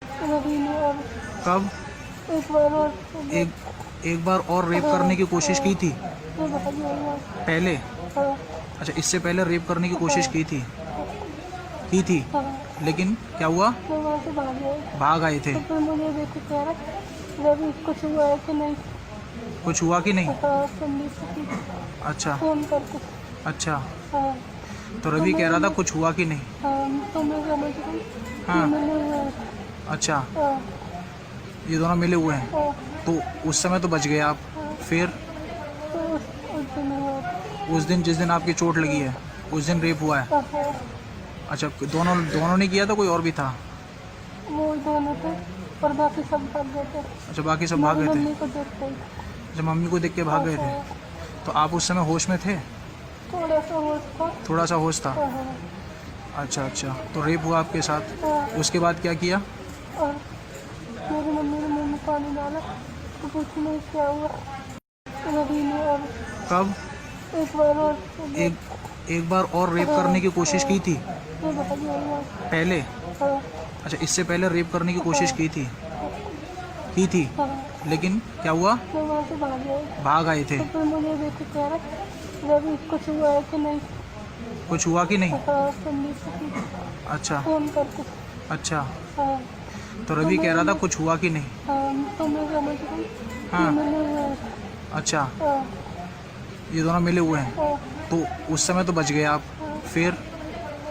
रवि ने और कब? एक बार और एक एक बार और रेप करने की कोशिश की थी ये बताइए और पहले? हाँ अच्छा, इससे पहले रेप करने की कोशिश की थी? हाँ लेकिन क्या हुआ? मैं वहाँ से भाग गया। भाग आए थे। तो फिर मुझे देख के कह रहा रवि कुछ हुआ है कि नहीं। कुछ हुआ कि नहीं? हाँ संदीप से अच्छा फोन करके अच्छा। हाँ तो रवि कह रहा था कुछ हुआ कि नहीं? हाँ तो मैं समझ गई हाँ। कि मिले हुए हैं। अच्छा, हाँ ये दोनों मिले हुए हैं। हाँ तो उस समय तो बच गए आप। फिर तो उस दिन हुआ। उस दिन जिस दिन आपकी चोट लगी है उस दिन रेप हुआ है? हाँ अच्छा, दोनों दोनों ने किया था, कोई और भी था? वो दोनों थे और बाकी सब भाग गए थे। अच्छा, बाकी सब भाग गए थे। मम्मी को देखते ही अच्छा, मम्मी को देख के भाग गए थे। तो आप उस समय होश में थे? थोड़ा सा होश था। थोड़ा सा होश था। हाँ अच्छा अच्छा। तो रेप हुआ आपके साथ, हाँ उसके बाद क्या किया? और मेरी मम्मी ने मुँह में पानी डाला तो पूछी नहीं क्या हुआ। रवि ने और कब? एक बार और एक बार और रेप करने की कोशिश की थी ये बताइए और पहले? हाँ अच्छा, इससे पहले रेप करने की कोशिश की थी? हाँ लेकिन क्या हुआ? मैं वहाँ से भाग गया। भाग आए थे। तो फिर मुझे देख के कह रहा रवि कुछ हुआ है कि नहीं। कुछ हुआ कि नहीं? हाँ संदीप से अच्छा फोन करके अच्छा। हाँ तो रवि कह रहा था कुछ हुआ कि नहीं? हाँ तो मैं समझ गई हाँ। कि मिले हुए हैं। अच्छा, हाँ ये दोनों मिले हुए हैं। हाँ तो उस समय तो बच गए आप। फिर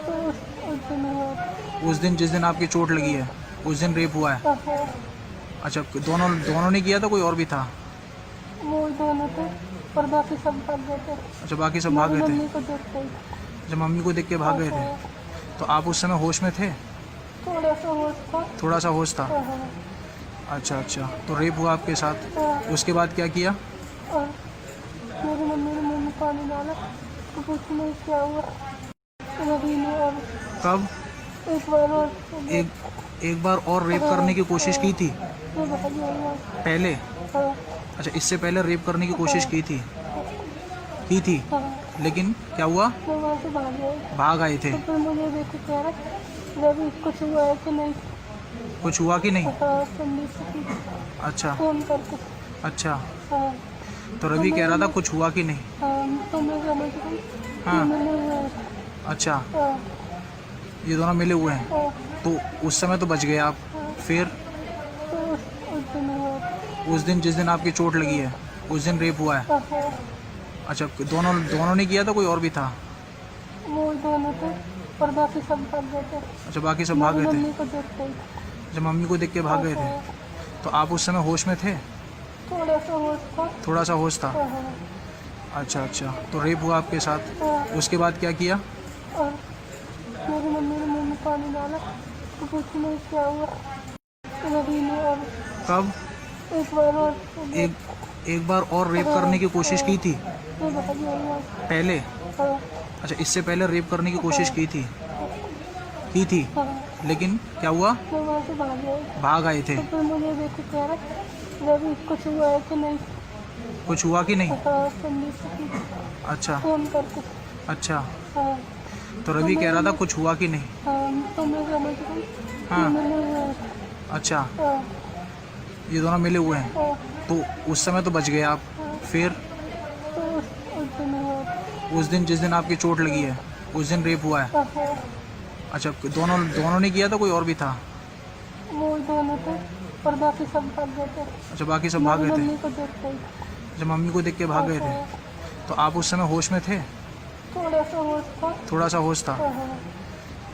तो उस दिन हुआ। उस दिन जिस दिन आपकी चोट लगी है उस दिन रेप हुआ है? हाँ अच्छा, दोनों दोनों ने किया था, कोई और भी था? वो दोनों थे और बाकी सब भाग गए थे। अच्छा, बाकी सब भाग गए थे। मम्मी को देखते ही अच्छा, मम्मी को देख के भाग गए थे। तो आप उस समय होश में थे? थोड़ा सा होश था। थोड़ा सा होश था। हाँ अच्छा अच्छा। तो रेप हुआ आपके साथ, हाँ उसके बाद क्या किया? और मेरी मम्मी ने मुँह में पानी डाला तो पूछी नहीं क्या हुआ। रवि ने और कब? एक बार और एक बार और रेप करने की कोशिश की थी ये बताइए और पहले? हाँ अच्छा, इससे पहले रेप करने की कोशिश की थी? हाँ लेकिन क्या हुआ? मैं वहाँ से भाग गया। भाग आए थे। तो फिर मुझे देख के कह रहा रवि कुछ हुआ है कि नहीं। कुछ हुआ कि नहीं? हाँ संदीप से अच्छा फोन करके अच्छा। हाँ तो रवि कह रहा था कुछ हुआ कि नहीं? हाँ तो मैं समझ गई हाँ। कि मिले हुए हैं। अच्छा, हाँ ये दोनों मिले हुए हैं। हाँ तो उस समय तो बच गए आप। फिर तो उस दिन हुआ। उस दिन जिस दिन आपकी चोट लगी है उस दिन रेप हुआ है? हाँ अच्छा, दोनों दोनों ने किया था, कोई और भी था? वो दोनों थे और बाकी सब भाग गए थे। अच्छा, बाकी सब भाग गए थे। मम्मी को देखते ही अच्छा, मम्मी को देख के भाग गए थे। तो आप उस समय होश में थे? थोड़ा सा होश था। थोड़ा सा होश था। हाँ अच्छा अच्छा। तो रेप हुआ आपके साथ, हाँ उसके बाद क्या किया? और मेरी मम्मी ने मुँह में पानी डाला तो पूछी नहीं क्या हुआ। रवि ने और कब? एक बार और एक बार और रेप करने की कोशिश की थी ये बताइए और पहले? हाँ अच्छा, इससे पहले रेप करने की कोशिश की थी? हाँ लेकिन क्या हुआ? मैं वहाँ से भाग गया। भाग आए थे। तो फिर मुझे देख के कह रहा रवि कुछ हुआ है कि नहीं। कुछ हुआ कि नहीं? हाँ संदीप से अच्छा फोन करके अच्छा। हाँ तो रवि कह रहा था कुछ हुआ कि नहीं? हाँ तो मैं समझ गई हाँ। कि मिले हुए हैं। अच्छा, हाँ ये दोनों मिले हुए हैं। हाँ तो उस समय तो बच गए आप। फिर तो उस दिन हुआ। उस दिन जिस दिन आपकी चोट लगी है उस दिन रेप हुआ है? हाँ अच्छा, दोनों दोनों ने किया था, कोई और भी था? वो दोनों थे और बाकी सब भाग गए थे। अच्छा, बाकी सब भाग गए थे। मम्मी को देखते ही अच्छा, मम्मी को देख के भाग गए थे। तो आप उस समय होश में थे? थोड़ा सा होश था। थोड़ा सा होश था। हाँ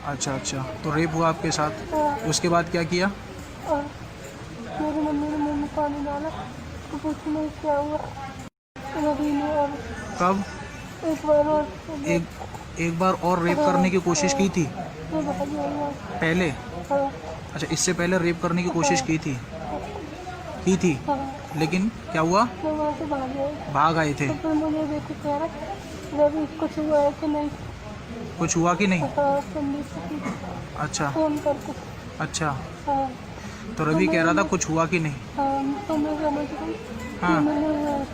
अच्छा अच्छा। तो रेप हुआ आपके साथ, हाँ उसके बाद क्या किया? और मेरी मम्मी ने मुँह में पानी डाला तो पूछी नहीं क्या हुआ। रवि ने और कब? एक बार और एक बार और रेप करने की कोशिश की थी ये बताइए और पहले? हाँ अच्छा, इससे पहले रेप करने की कोशिश की थी? हाँ लेकिन क्या हुआ? मैं वहाँ से भाग गया। भाग आए थे। तो फिर मुझे देख के कह रहा रवि कुछ हुआ है कि नहीं। कुछ हुआ कि नहीं? हाँ संदीप से अच्छा फोन करके अच्छा। हाँ तो रवि कह रहा था कुछ हुआ कि नहीं? हाँ तो मैं समझ गई हाँ। कि मिले हुए हैं।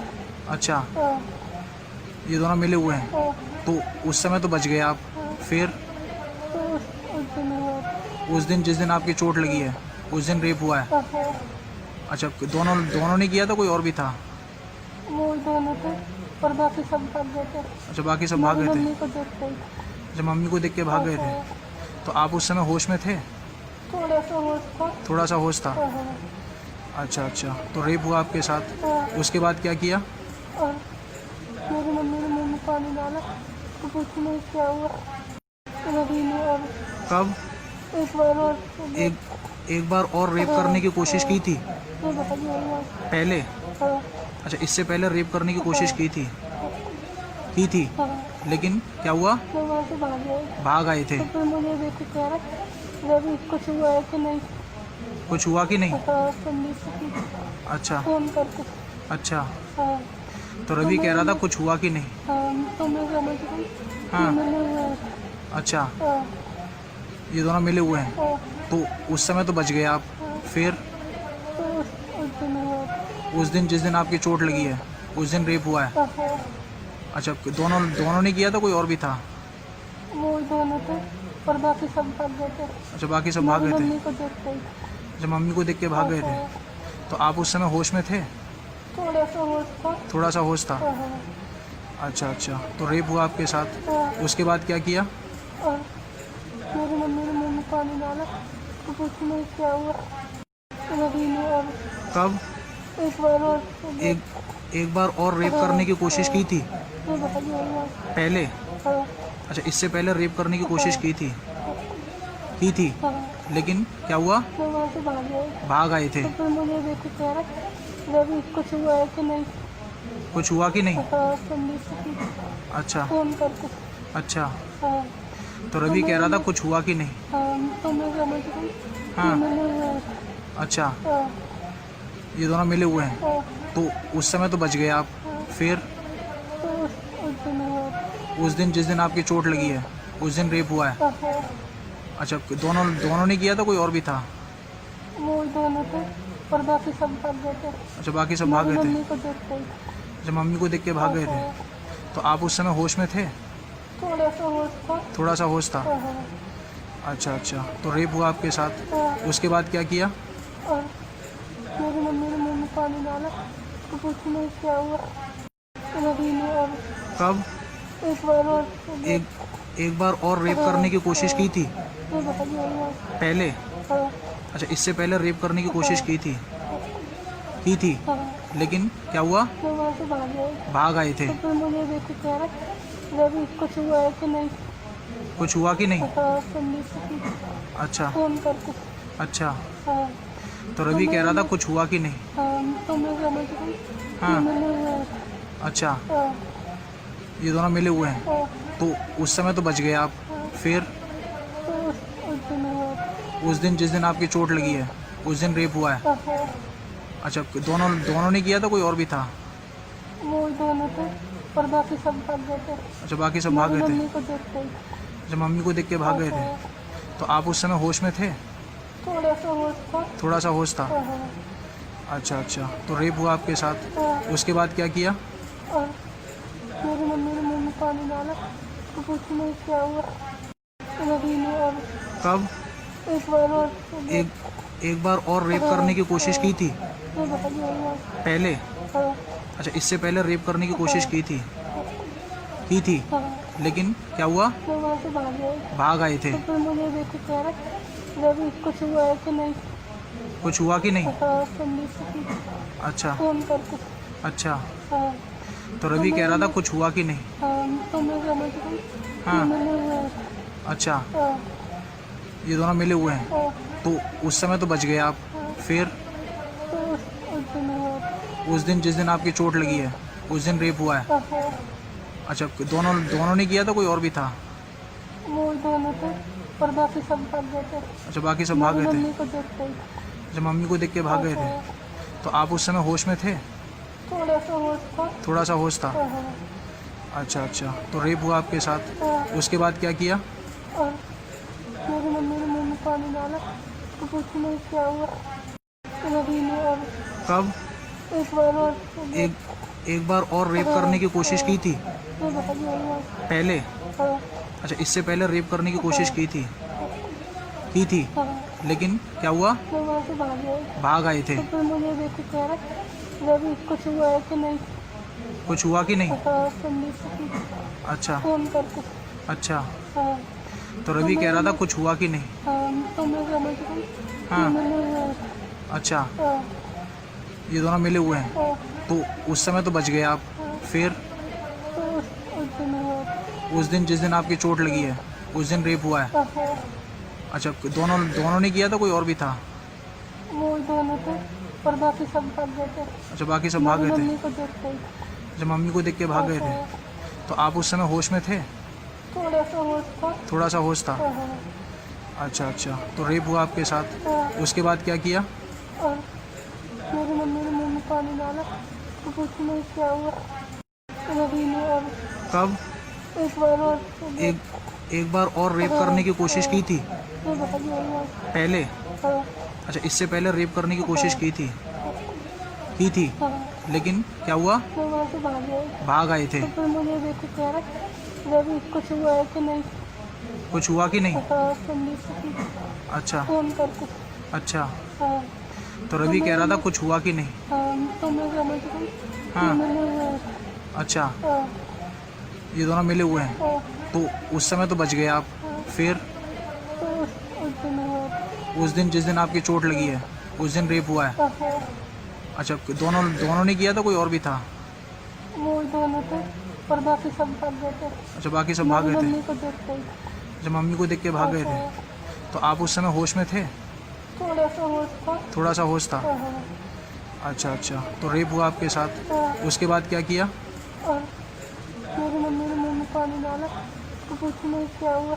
अच्छा, हाँ ये दोनों मिले हुए हैं। हाँ तो उस समय तो बच गए आप। फिर तो उस दिन हुआ। उस दिन जिस दिन आपकी चोट लगी है उस दिन रेप हुआ है। हाँ, अच्छा, दोनों दोनों ने किया था, कोई और भी था? वो दोनों थे और बाकी सब भाग गए थे। अच्छा, बाकी सब भाग मेरी गए थे। मम्मी को देखते ही। जब मम्मी को देख के भाग गए थे, हाँ, तो आप उस समय होश में थे? थोड़ा सा होश था। थोड़ा सा होश था। हाँ, अच्छा अच्छा, तो रेप हुआ आपके साथ, हाँ, उसके बाद क्या किया? और मेरी मम्मी ने मुँह में पानी डाला तो कुछ नहीं क्या हुआ। रवि ने और कब? एक बार और एक बार और रेप करने की कोशिश की थी ये भाग गया। पहले? हाँ, अच्छा, इससे पहले रेप करने की कोशिश की थी हाँ, लेकिन क्या हुआ? मैं वहाँ से भाग गई। भाग आए थे। तो फिर मुझे देख के कह रहा रवि कुछ हुआ है कि नहीं। कुछ हुआ कि नहीं? हाँ, संदीप से पूछा, अच्छा फोन करके। अच्छा, हाँ, तो रवि कह रहा था कुछ हुआ कि नहीं? हाँ, तो मैं समझ गई हाँ। मिले हुए हैं। अच्छा, हाँ, ये दोनों मिले हुए हैं, हाँ, तो उस समय तो बच गए आप। फिर तो उस दिन हुआ। उस दिन, जिस दिन आपकी चोट लगी है, उस दिन रेप हुआ है। हाँ, अच्छा, दोनों ने किया था, कोई और भी था? वो दोनों थे और बाकी सब भाग गए थे। अच्छा, बाकी सब भाग मेरी गए थे। मम्मी को देखते ही। जब मम्मी को देख के भाग गए थे, हाँ, तो आप उस समय होश में थे? थोड़ा सा होश था। थोड़ा सा होश था। हाँ, अच्छा अच्छा, तो रेप हुआ आपके साथ, हाँ, उसके बाद क्या किया? और मेरी मम्मी ने मुँह में पानी डाला तो कुछ नहीं क्या हुआ। रवि ने और कब? एक बार और एक बार और रेप करने की कोशिश की थी ये भाग गया। पहले? हाँ, अच्छा, इससे पहले रेप करने की कोशिश की थी हाँ, लेकिन क्या हुआ? मैं वहाँ से भाग गई। भाग आए थे। तो फिर मुझे देख के कह रहा रवि कुछ हुआ है कि नहीं। कुछ हुआ कि नहीं? हाँ, संदीप से पूछा, अच्छा फोन करके। अच्छा, हाँ, तो रवि कह रहा था कुछ हुआ कि नहीं? हाँ, तो मैं समझ गई हाँ। मिले हुए हैं। अच्छा, हाँ, ये दोनों मिले हुए हैं, हाँ, तो उस समय तो बच गए आप। फिर तो उस दिन हुआ। उस दिन, जिस दिन आपकी चोट लगी है, उस दिन रेप हुआ है। हाँ, अच्छा, दोनों ने किया था, कोई और भी था? वो दोनों थे और बाकी सब भाग गए थे। अच्छा, बाकी सब भाग मेरी गए थे। मम्मी को देखते ही। जब मम्मी को देख के भाग गए थे, हाँ, तो आप उस समय होश में थे? थोड़ा सा होश था। थोड़ा सा होश था। हाँ, अच्छा अच्छा, तो रेप हुआ आपके साथ, हाँ, उसके बाद क्या किया? और मेरी मम्मी ने मुँह में पानी डाला तो कुछ नहीं क्या हुआ। रवि ने और कब? एक बार और एक बार और रेप करने की कोशिश की थी ये भाग गया। पहले? हाँ, अच्छा, इससे पहले रेप करने की कोशिश की थी हाँ, लेकिन क्या हुआ? मैं वहाँ से भाग गई। भाग आए थे। तो फिर मुझे देख के कह रहा रवि कुछ हुआ है कि नहीं। कुछ हुआ कि नहीं? हाँ, संदीप से पूछा, अच्छा फोन करके। अच्छा, हाँ, तो रवि कह रहा था कुछ हुआ कि नहीं? हाँ, तो मैं समझ गई हाँ। मिले हुए हैं। अच्छा, हाँ, ये दोनों मिले हुए हैं, हाँ, तो उस समय तो बच गए आप। फिर तो उस दिन हुआ। उस दिन, जिस दिन आपकी चोट लगी है, उस दिन रेप हुआ है। हाँ, अच्छा, दोनों ने किया था, कोई और भी था? वो दोनों थे और बाकी सब भाग गए थे। अच्छा, बाकी सब भाग मेरी गए थे। मम्मी को देखते ही। जब मम्मी को देख के भाग गए थे, तो आप उस समय होश में थे? थोड़ा सा होश था। थोड़ा सा होश था। हाँ, अच्छा अच्छा, तो रेप हुआ आपके साथ, हाँ, उसके बाद क्या किया? और मेरी मम्मी ने मुँह में पानी डाला तो कुछ नहीं क्या हुआ। रवि ने और कब? एक बार और एक बार और रेप करने की कोशिश की थी ये भाग गया। पहले? हाँ, अच्छा, इससे पहले रेप करने की कोशिश की थी हाँ, लेकिन क्या हुआ? मैं वहाँ से भाग गई। भाग आए थे। तो फिर मुझे देख के कह रहा रवि कुछ हुआ है कि नहीं। कुछ हुआ कि नहीं? हाँ, संदीप से पूछा, अच्छा फोन करके। अच्छा, हाँ, तो रवि कह रहा था कुछ हुआ कि नहीं? हाँ, तो मैं समझ गई हाँ। मिले हुए हैं। अच्छा, हाँ, ये दोनों मिले हुए हैं, हाँ, तो उस समय तो बच गए आप। फिर तो उस दिन हुआ। उस दिन, जिस दिन आपकी चोट लगी है, उस दिन रेप हुआ है। हाँ, अच्छा, दोनों ने किया था, कोई और भी था? वो दोनों थे और बाकी सब भाग गए थे। अच्छा, बाकी सब भाग मेरी गए थे। मम्मी को देखते ही। जब मम्मी को देख के भाग गए थे, तो आप उस समय होश में थे? थोड़ा सा होश था। थोड़ा सा होश था। हाँ, अच्छा अच्छा, तो रेप हुआ आपके साथ, हाँ, उसके बाद क्या किया? और मेरी मम्मी ने मुँह में पानी डाला तो कुछ नहीं क्या हुआ। रवि ने और कब? एक बार और एक बार और रेप करने की कोशिश की थी ये भाग गया। पहले? हाँ, अच्छा, इससे पहले रेप करने की कोशिश की की थी, हाँ, लेकिन क्या हुआ? मैं वहाँ से भाग गया। भाग आए थे। तो फिर मुझे देख के कह रहा रवि कुछ हुआ है कि नहीं। कुछ हुआ कि नहीं? हाँ, संदीप को अच्छा फोन करके। अच्छा। हाँ तो रवि कह रहा था कुछ हुआ कि नहीं? हाँ, तो मैं समझ गई हाँ। मिले हुए हैं। अच्छा, हाँ ये दोनों मिले हुए हैं। हाँ तो उस समय तो बच गए आप। फिर तो उस दिन हुआ। उस दिन जिस दिन आपकी चोट लगी है, उस दिन रेप हुआ है। हाँ, अच्छा, दोनों दोनों ने किया था, कोई और भी था? वो दोनों थे और बाकी सब भाग गए थे। अच्छा, बाकी सब भाग गए थे। मम्मी को देख गई। जब मम्मी को देख के भाग गए थे, तो आप उस समय होश में थे? थोड़ा सा होश था। थोड़ा सा होश था। हाँ, अच्छा अच्छा। तो रेप हुआ आपके साथ, हाँ, उसके बाद क्या किया? और मेरी मम्मी ने मुँह में पानी डाला तो पूछी नहीं क्या हुआ। रवि ने और कब? एक बार और एक बार और रेप करने की कोशिश की थी तो भाग गया। पहले? हाँ अच्छा, इससे पहले रेप करने की कोशिश की थी? की थी, हाँ, लेकिन क्या हुआ? मैं वहाँ से भाग गया। भाग आए थे। तो फिर मुझे देख के कह रहा रवि कुछ हुआ है कि नहीं। कुछ हुआ कि नहीं? हाँ, संदीप को अच्छा फोन करके। अच्छा। हाँ तो रवि कह रहा था कुछ हुआ कि नहीं? हाँ, तो मैं समझ गई हाँ। मिले हुए हैं। अच्छा, हाँ ये दोनों मिले हुए हैं। हाँ तो उस समय तो बच गए आप। फिर तो उस दिन हुआ। उस दिन जिस दिन आपकी चोट लगी है, उस दिन रेप हुआ है। हाँ, अच्छा, दोनों दोनों ने किया था, कोई और भी था? वो दोनों थे और बाकी सब भाग गए थे। अच्छा, बाकी सब भाग गए थे। मम्मी को देख गई। जब मम्मी को देख के भाग गए थे, हाँ, तो आप उस समय होश में थे? थोड़ा सा होश था। थोड़ा सा होश था। हाँ, अच्छा अच्छा। तो रेप हुआ आपके साथ, हाँ, उसके बाद क्या किया? और मेरी मम्मी ने मुँह में पानी डाला तो पूछी नहीं क्या हुआ।